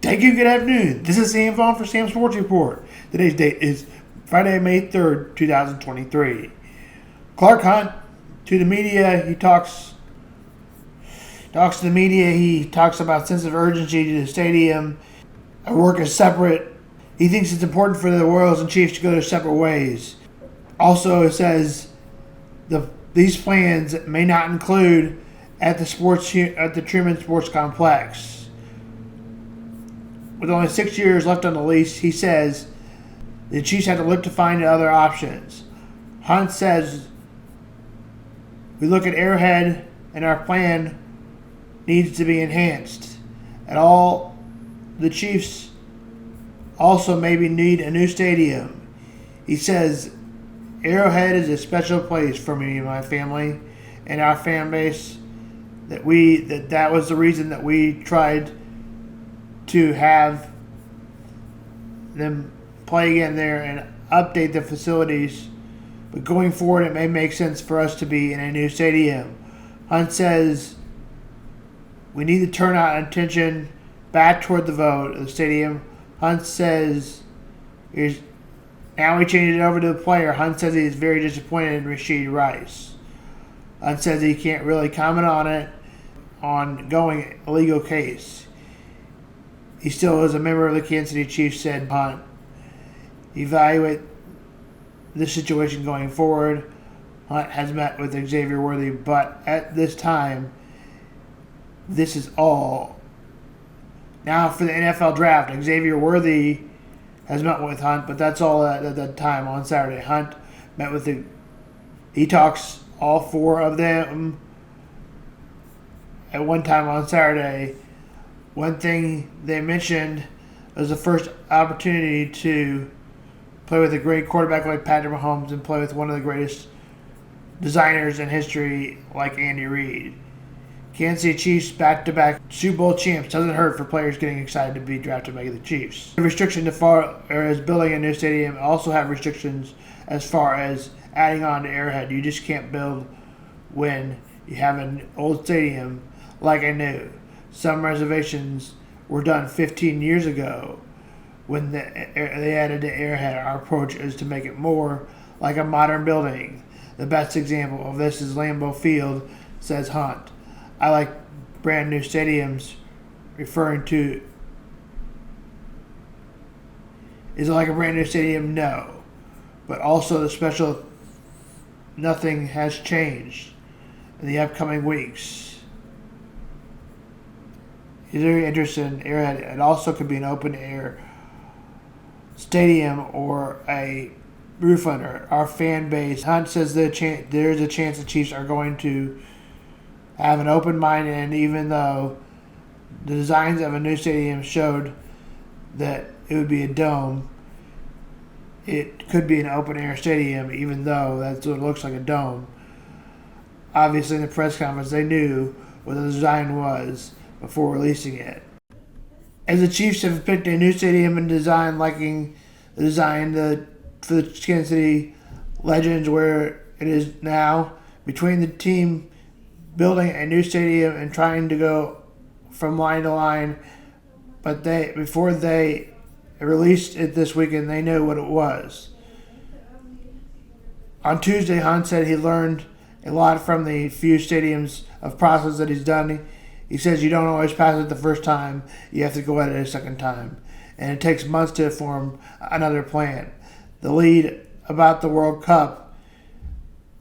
Thank you. Good afternoon. This is Sam Vaughn for Sam Sports Report. Today's date is Friday, May 3rd, 2023. Clark Hunt, to the media, he talks to the media. He talks about sense of urgency to the stadium. Our work is separate. He thinks it's important for the Royals and Chiefs to go their separate ways. Also, it says these plans may not include at the Truman Sports Complex. With only 6 years left on the lease, he says the Chiefs have to look to find other options. Hunt says we look at Arrowhead and our plan needs to be enhanced. The Chiefs also maybe need a new stadium. He says Arrowhead is a special place for me and my family and our fan base. That was the reason that we tried to have them play again there and update the facilities. But going forward, it may make sense for us to be in a new stadium. Hunt says we need to turn our attention back toward the vote of the stadium. Hunt says now we changed it over to the player. Hunt says he is very disappointed in Rashid Rice. Hunt says he can't really comment on it, ongoing legal case. He still is a member of the Kansas City Chiefs, said Hunt. Evaluate the situation going forward. Hunt has met with Xavier Worthy, but at this time, this is all. Now for the NFL draft, Xavier Worthy has met with Hunt, but that's all at that time on Saturday. Hunt met with he talks all four of them at one time on Saturday. One thing they mentioned was the first opportunity to play with a great quarterback like Patrick Mahomes and play with one of the greatest designers in history like Andy Reid. Kansas City Chiefs back-to-back Super Bowl champs doesn't hurt for players getting excited to be drafted by the Chiefs. The restriction as far as building a new stadium also have restrictions as far as adding on to Arrowhead. You just can't build when you have an old stadium like a new. Some reservations were done 15 years ago when they added to Arrowhead. Our approach is to make it more like a modern building. The best example of this is Lambeau Field, says Hunt. I like brand new stadiums, referring to, is it like a brand new stadium? No. But also the special, nothing has changed in the upcoming weeks. He's very interested in Arrowhead. It also could be an open-air stadium or a roof under our fan base. Hunt says there is a chance the Chiefs are going to have an open mind, and even though the designs of a new stadium showed that it would be a dome, it could be an open-air stadium, even though that's what it looks like, a dome. Obviously, in the press conference, they knew what the design was before releasing it. As the Chiefs have picked a new stadium and design liking the design for the Kansas City Legends where it is now, between the team building a new stadium and trying to go from line to line, but before they released it this weekend, they knew what it was. On Tuesday, Hunt said he learned a lot from the few stadiums of process that he's done. He says you don't always pass it the first time. You have to go at it a second time. And it takes months to form another plan. The lead about the World Cup,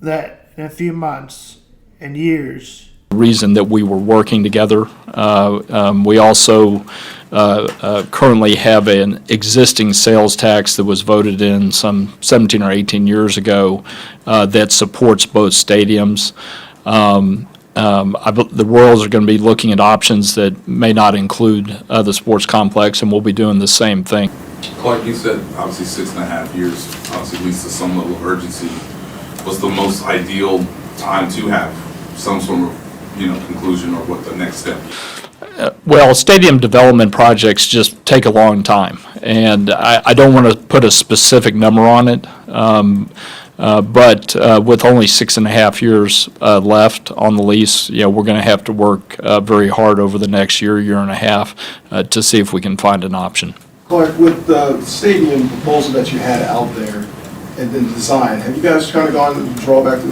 that in a few months and years. The reason that we were working together. We also currently have an existing sales tax that was voted in some 17 or 18 years ago that supports both stadiums. The Royals are going to be looking at options that may not include the sports complex, and we'll be doing the same thing. Clark, you said obviously 6.5 years, obviously leads to some level of urgency. What's the most ideal time to have some sort of, conclusion or what the next step is? Well, stadium development projects just take a long time, and I don't want to put a specific number on it. But with only 6.5 years left on the lease, we're going to have to work very hard over the next year and a half to see if we can find an option. Clark, with the stadium proposal that you had out there and then the design, have you guys kind of go back to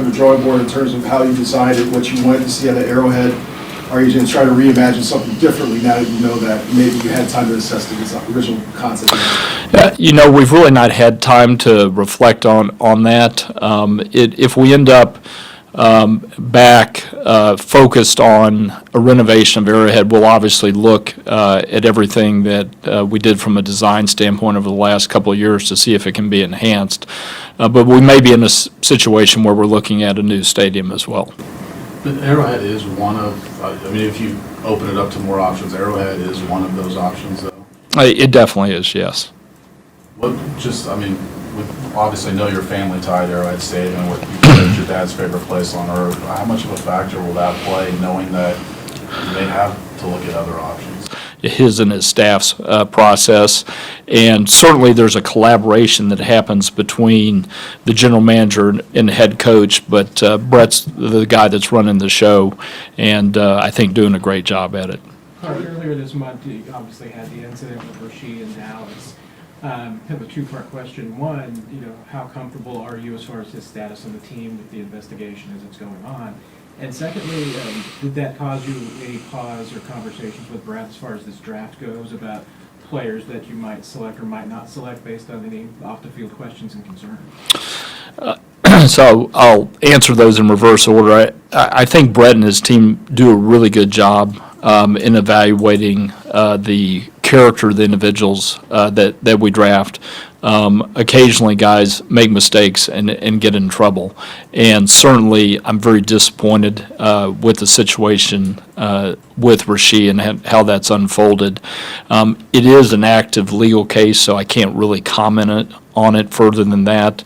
the drawing board in terms of how you decided what you wanted to see at the Arrowhead? Or are you going to try to reimagine something differently now that you know that maybe you had time to assess the original concept? We've really not had time to reflect on that. If we end up back focused on a renovation of Arrowhead, we'll obviously look at everything that we did from a design standpoint over the last couple of years to see if it can be enhanced. But we may be in a situation where we're looking at a new stadium as well. But Arrowhead is one of, if you open it up to more options, Arrowhead is one of those options, though? It definitely is, yes. We obviously know your family tied to Arrowhead Stadium, it's your dad's favorite place on earth. How much of a factor will that play, knowing that you may have to look at other options? His and his staff's process, and certainly there's a collaboration that happens between the general manager and the head coach, but Brett's the guy that's running the show, and I think doing a great job at it. Earlier this month, you obviously had the incident with Rasheed in Dallas. I have a two-part question. One, how comfortable are you as far as his status on the team with the investigation as it's going on? And secondly, did that cause you any pause or conversations with Brad as far as this draft goes about players that you might select or might not select based on any off-the-field questions and concerns? So I'll answer those in reverse order. I think Brett and his team do a really good job in evaluating the character of the individuals that we draft. Occasionally guys make mistakes and get in trouble. And certainly I'm very disappointed with the situation with Rasheed and how that's unfolded. It is an active legal case, so I can't really comment on it further than that.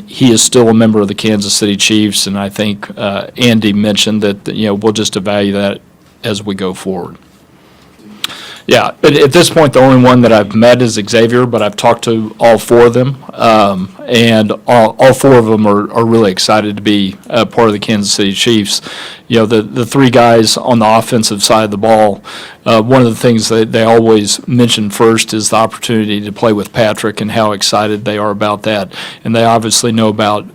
He is still a member of the Kansas City Chiefs, and I think Andy mentioned that we'll just evaluate that as we go forward. Yeah, at this point, the only one that I've met is Xavier, but I've talked to all four of them, and all four of them are really excited to be part of the Kansas City Chiefs. The three guys on the offensive side of the ball, one of the things that they always mention first is the opportunity to play with Patrick and how excited they are about that. And they obviously know about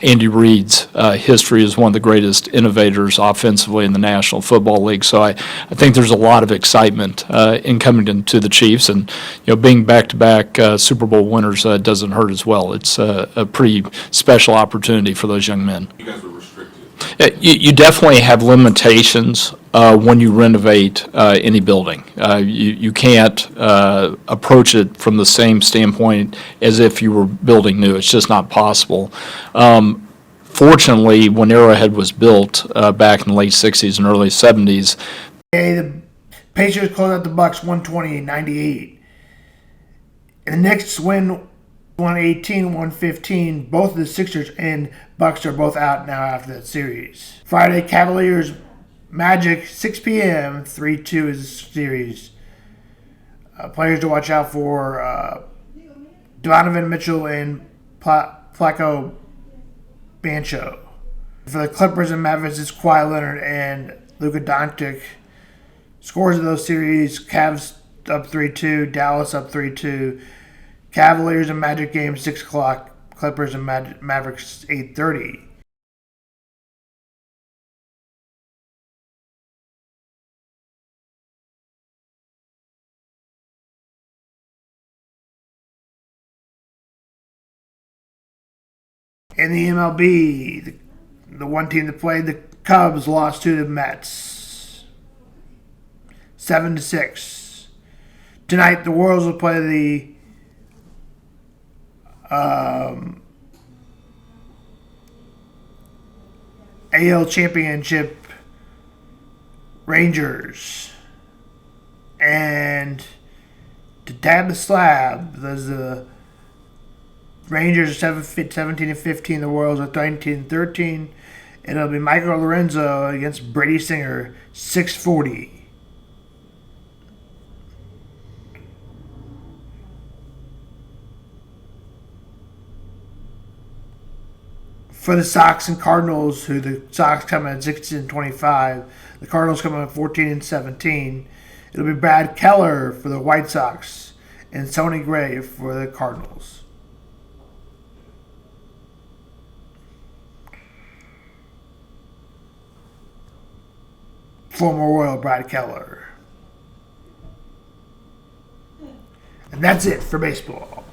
Andy Reid's history as one of the greatest innovators offensively in the National Football League. So I think there's a lot of excitement in coming to the Chiefs, and being back-to-back Super Bowl winners doesn't hurt as well. It's a pretty special opportunity for those young men. You guys were restricted. You definitely have limitations when you renovate any building. You can't approach it from the same standpoint as if you were building new. It's just not possible. Fortunately, when Arrowhead was built back in the late 60s and early 70s, The Patriots closed out the Bucks 120-98. And the Knicks win 118-115. Both the Sixers and Bucks are both out now after that series. Friday, Cavaliers Magic 6 p.m. 3-2 is the series. Players to watch out for: Donovan Mitchell and Paolo Bunchero. For the Clippers and Mavericks, it's Kawhi Leonard and Luka Doncic. Scores of those series: Cavs up 3-2, Dallas up 3-2. Cavaliers and Magic game 6 o'clock. Clippers and Mavericks 8:30. In the MLB, the one team that played, the Cubs lost to the Mets 7-6. Tonight, the Royals will play the AL Championship Rangers. And to tab the slab, there's the Rangers are 17-15, the Royals are 19-13. And it'll be Michael Lorenzo against Brady Singer, 640. For the Sox and Cardinals, who the Sox come in at 16-25, the Cardinals come in at 14-17. It'll be Brad Keller for the White Sox and Sonny Gray for the Cardinals. Former Royal Brad Keller. And that's it for baseball.